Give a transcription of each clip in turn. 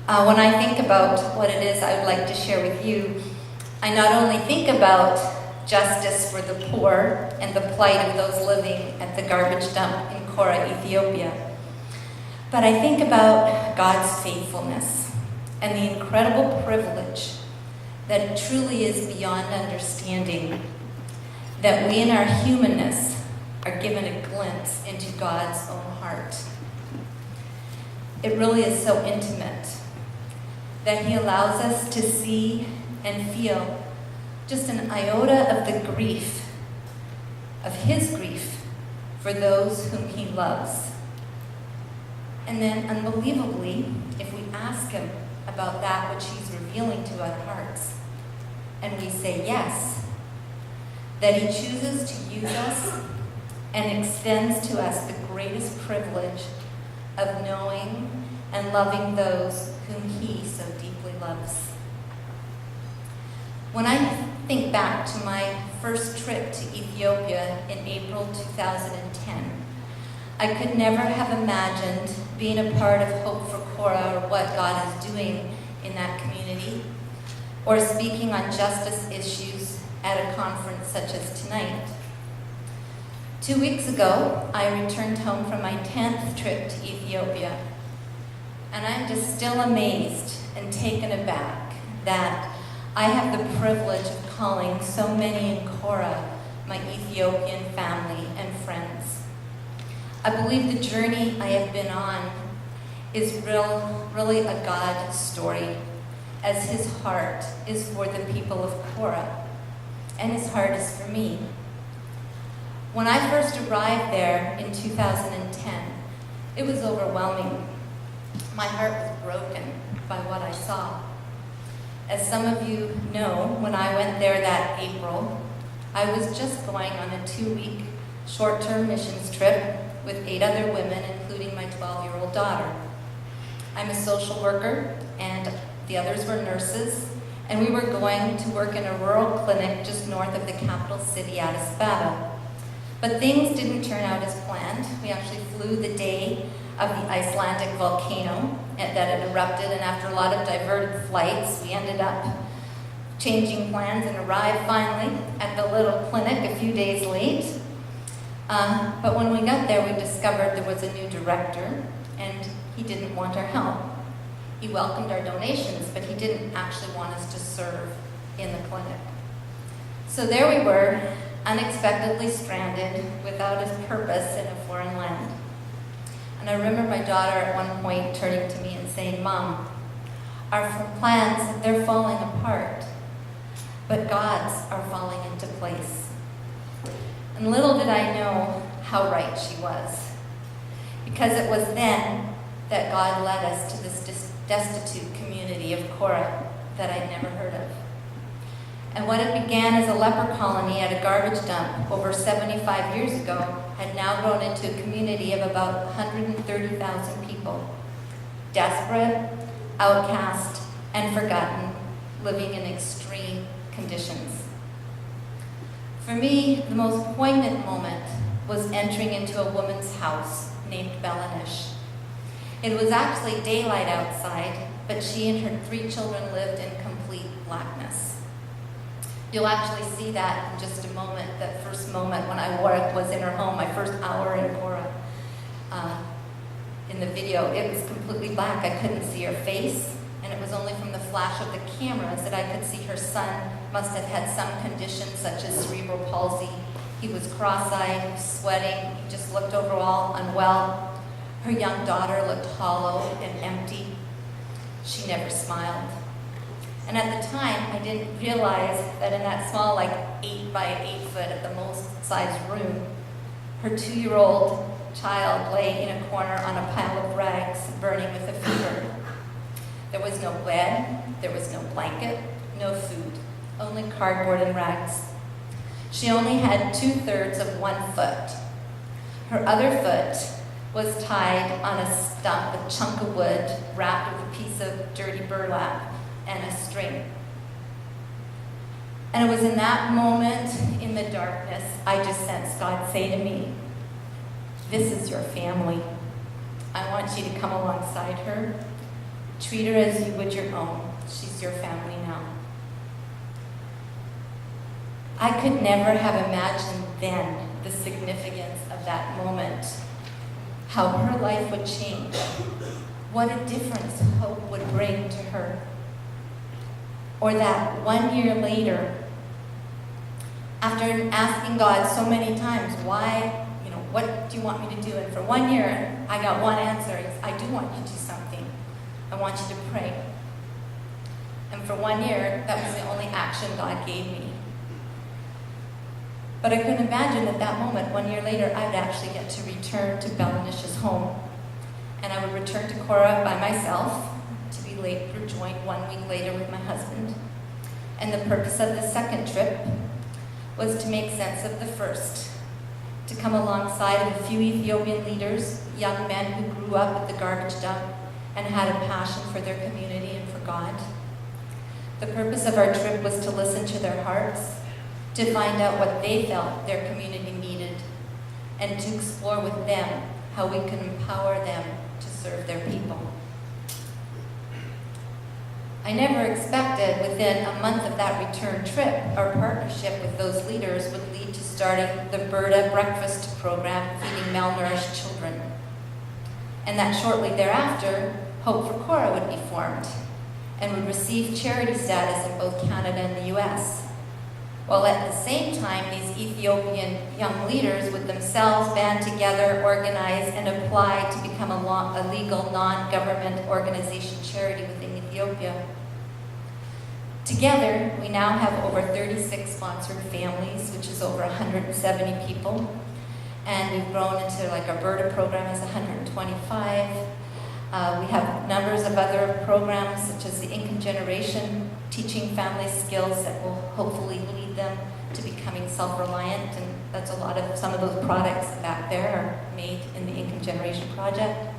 When I think about what it is I would like to share with you, I not only think about justice for the poor and the plight of those living at the garbage dump in Korah, Ethiopia, but I think about God's faithfulness and the incredible privilege that truly is beyond understanding, that we in our humanness are given a glimpse into God's own heart. It really is so intimate that He allows us to see and feel just an iota of the grief, of His grief for those whom He loves. And then, unbelievably, if we ask Him about that which He's revealing to our hearts, and we say yes, that He chooses to use us and extends to us the greatest privilege of knowing and loving those whom He so deeply loves. When I think back to my first trip to Ethiopia in April 2010, I could never have imagined being a part of Hope for Korah or what God is doing in that community, or speaking on justice issues at a conference such as tonight. 2 weeks ago, I returned home from my 10th trip to Ethiopia, and I'm just still amazed and taken aback that I have the privilege of calling so many in Korah my Ethiopian family and friends. I believe the journey I have been on is really a God story, as His heart is for the people of Korah, and His heart is for me. When I first arrived there in 2010, it was overwhelming. My heart was broken by what I saw. As some of you know, when I went there that April, I was just going on a 2-week short-term missions trip with 8 other women, including my 12-year-old daughter. I'm a social worker, and the others were nurses, and we were going to work in a rural clinic just north of the capital city, Addis Ababa. But things didn't turn out as planned. We actually flew the day of the Icelandic volcano that had erupted, and after a lot of diverted flights, we ended up changing plans and arrived finally at the little clinic a few days late. But when we got there, we discovered there was a new director, and he didn't want our help. He welcomed our donations, but he didn't actually want us to serve in the clinic. So there we were, unexpectedly stranded, without a purpose in a foreign land. And I remember my daughter at one point turning to me and saying, "Mom, our plans, they're falling apart, but God's are falling into place." And little did I know how right she was, because it was then that God led us to this destitute community of Korah that I'd never heard of. And what had began as a leper colony at a garbage dump over 75 years ago had now grown into a community of about 130,000 people, desperate, outcast, and forgotten, living in extreme conditions. For me, the most poignant moment was entering into a woman's house named Belanish. It was actually daylight outside, but she and her 3 children lived in complete blackness. You'll actually see that in just a moment, that first moment when I was in her home, my first hour in Korah. In the video, it was completely black. I couldn't see her face, and it was only from the flash of the cameras that I could see her son must have had some condition such as cerebral palsy. He was cross-eyed, sweating, he just looked overall unwell. Her young daughter looked hollow and empty. She never smiled. And at the time, I didn't realize that in that small, 8 by 8 foot at the most sized room, her 2-year-old child lay in a corner on a pile of rags, burning with a fever. There was no bed, there was no blanket, no food, only cardboard and rags. She only had 2/3 of 1 foot. Her other foot was tied on a stump, a chunk of wood, wrapped with a piece of dirty burlap and a string. And it was in that moment, in the darkness, I just sensed God say to me, "This is your family. I want you to come alongside her. Treat her as you would your own. She's your family now. I could never have imagined then the significance of that moment, how her life would change, what a difference hope would bring to her. Or that 1 year later, after asking God so many times, why, what do you want me to do? And for 1 year, I got one answer. I do want you to do something. I want you to pray. And for 1 year, that was the only action God gave me. But I couldn't imagine at that moment, 1 year later, I would actually get to return to Belanish's home. And I would return to Korah by myself, to be later joined 1 week later with my husband. And the purpose of the second trip was to make sense of the first, to come alongside of a few Ethiopian leaders, young men who grew up at the garbage dump and had a passion for their community and for God. The purpose of our trip was to listen to their hearts, to find out what they felt their community needed, and to explore with them how we can empower them to serve their people. I never expected within a month of that return trip, our partnership with those leaders would lead to starting the Berta breakfast program feeding malnourished children. And that shortly thereafter, Hope for Korah would be formed and would receive charity status in both Canada and the US. While at the same time, these Ethiopian young leaders would themselves band together, organize, and apply to become a legal non-government organization charity within Ethiopia. Together, we now have over 36 sponsored families, which is over 170 people. And we've grown into, our Berta program is 125. We have numbers of other programs, such as the Income Generation, teaching families skills that will hopefully lead them to becoming self-reliant. And that's some of those products back there are made in the Income Generation Project.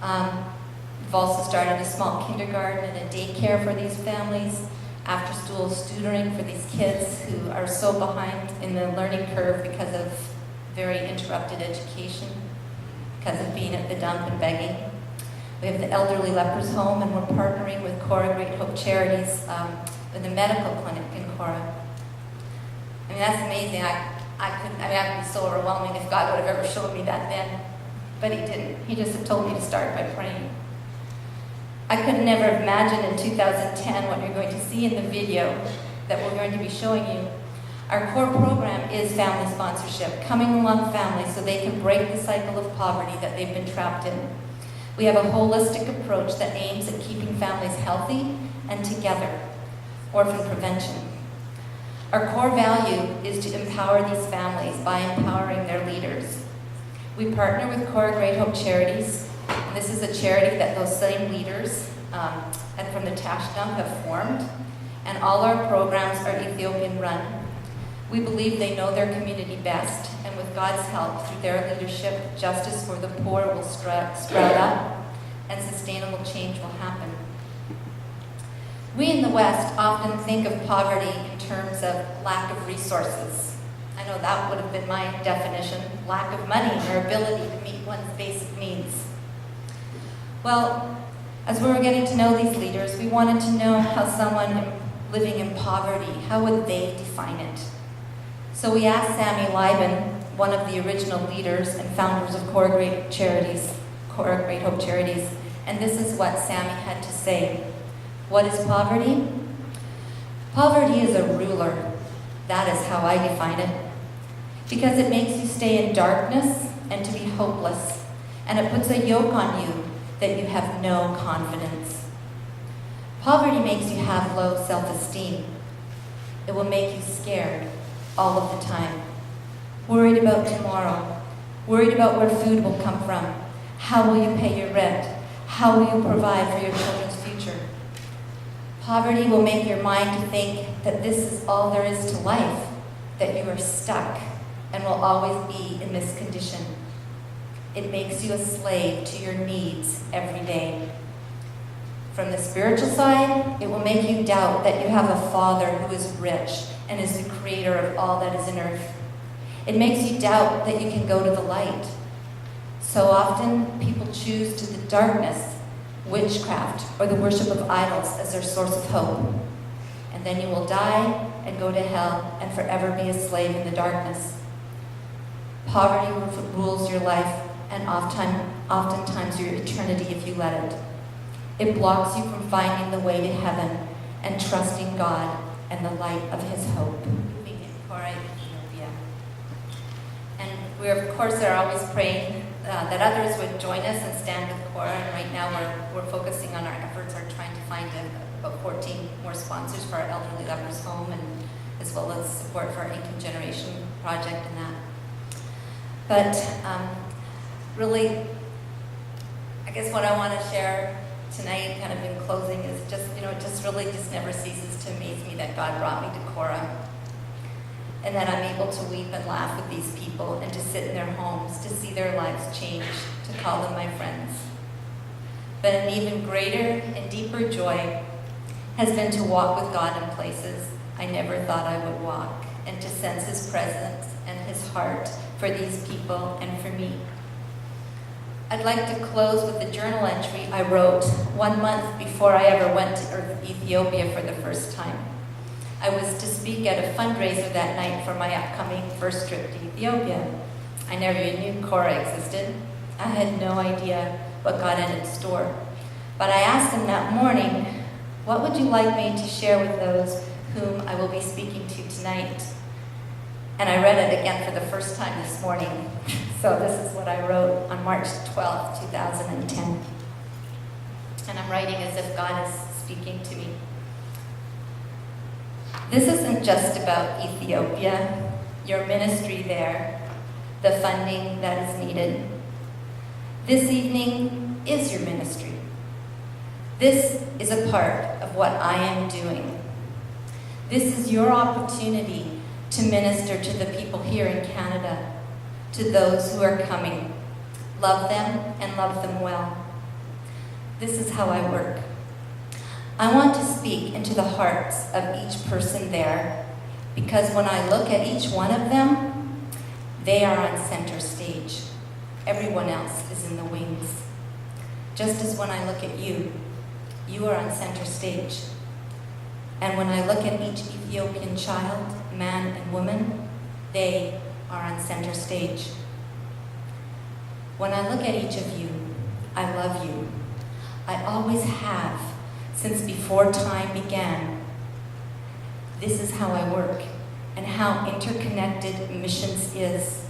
We've also started a small kindergarten and a daycare for these families, after-school tutoring for these kids who are so behind in the learning curve because of very interrupted education, because of being at the dump and begging. We have the elderly lepers home, and we're partnering with Korah Great Hope Charities in the medical clinic in Korah. I mean, that's amazing. It would be so overwhelming if God would have ever showed me that then, but He didn't. He just told me to start by praying. I could never have imagined in 2010 what you're going to see in the video that we're going to be showing you. Our core program is family sponsorship, coming along families so they can break the cycle of poverty that they've been trapped in. We have a holistic approach that aims at keeping families healthy and together, orphan prevention. Our core value is to empower these families by empowering their leaders. We partner with Korah Great Hope Charities, and this is a charity that those same leaders and from the Tash Dump have formed, and all our programs are Ethiopian run. We believe they know their community best, and with God's help, through their leadership, justice for the poor will sprout up, and sustainable change will happen. We in the West often think of poverty in terms of lack of resources. I know that would have been my definition, lack of money or ability to meet one's basic needs. Well, as we were getting to know these leaders, we wanted to know how someone living in poverty, how would they define it? So we asked Sammy Lieben, one of the original leaders and founders of Korah Great Hope Charities, and this is what Sammy had to say. What is poverty? Poverty is a ruler. That is how I define it. Because it makes you stay in darkness and to be hopeless, and it puts a yoke on you that you have no confidence. Poverty makes you have low self-esteem. It will make you scared all of the time, worried about tomorrow, worried about where food will come from, how will you pay your rent, how will you provide for your children's future. Poverty will make your mind to think that this is all there is to life, that you are stuck and will always be in this condition. It makes you a slave to your needs every day. From the spiritual side, it will make you doubt that you have a Father who is rich and is the creator of all that is in earth. It makes you doubt that you can go to the light. So often, people choose to the darkness witchcraft, or the worship of idols as their source of hope. And then you will die and go to hell and forever be a slave in the darkness. Poverty rules your life and oftentimes your eternity if you let it. It blocks you from finding the way to heaven and trusting God and the light of his hope. Moving in Korah, Ethiopia. And we, of course, are always praying that others would join us and stand with Korah. And right now we're focusing on our efforts, are trying to find about 14 more sponsors for our elderly lepers home, and as well as support for our income generation project and that. But really, I guess what I want to share tonight, kind of in closing, is just, it just really just never ceases to amaze me that God brought me to Korah, and that I'm able to weep and laugh with these people and to sit in their homes, to see their lives change, to call them my friends. But an even greater and deeper joy has been to walk with God in places I never thought I would walk, and to sense his presence and his heart for these people and for me. I'd like to close with a journal entry I wrote 1 month before I ever went to Ethiopia for the first time. I was to speak at a fundraiser that night for my upcoming first trip to Ethiopia. I never even knew Korah existed. I had no idea what God had in store. But I asked him that morning, what would you like me to share with those whom I will be speaking to tonight? And I read it again for the first time this morning. So this is what I wrote on March 12, 2010. And I'm writing as if God is speaking to me. This isn't just about Ethiopia, your ministry there, the funding that is needed. This evening is your ministry. This is a part of what I am doing. This is your opportunity to minister to the people here in Canada, to those who are coming. Love them and love them well. This is how I work. I want to speak into the hearts of each person there, because when I look at each one of them, they are on center stage. Everyone else is in the wings. Just as when I look at you, you are on center stage. And when I look at each Ethiopian child, man and woman, they are on center stage. When I look at each of you, I love you. I always have, since before time began. This is how I work, and how interconnected missions is.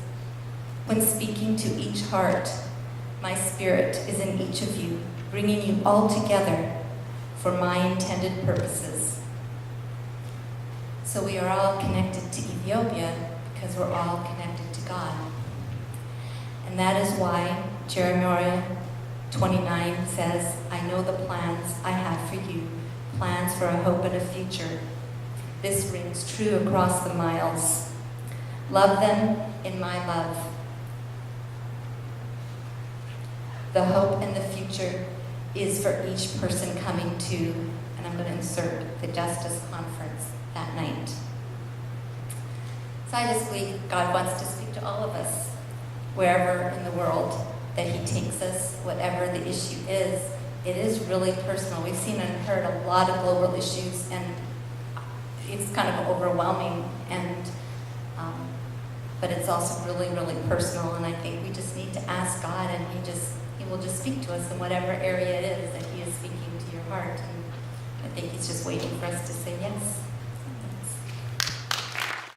When speaking to each heart, my spirit is in each of you, bringing you all together for my intended purposes. So we are all connected to Ethiopia because we're all connected to God. And that is why Jeremiah 29 says, I know the plans I have for you, plans for a hope and a future. This rings true across the miles. Love them in my love. The hope and the future is for each person coming to, and I'm going to insert, the Justice Conference that night. So I just believe God wants to speak to all of us, wherever in the world that he takes us, whatever the issue is. It is really personal. We've seen and heard a lot of global issues, and it's kind of overwhelming, but it's also really, really personal, and I think we just need to ask God, and he will just speak to us in whatever area it is that he is speaking to your heart. And I think he's just waiting for us to say yes.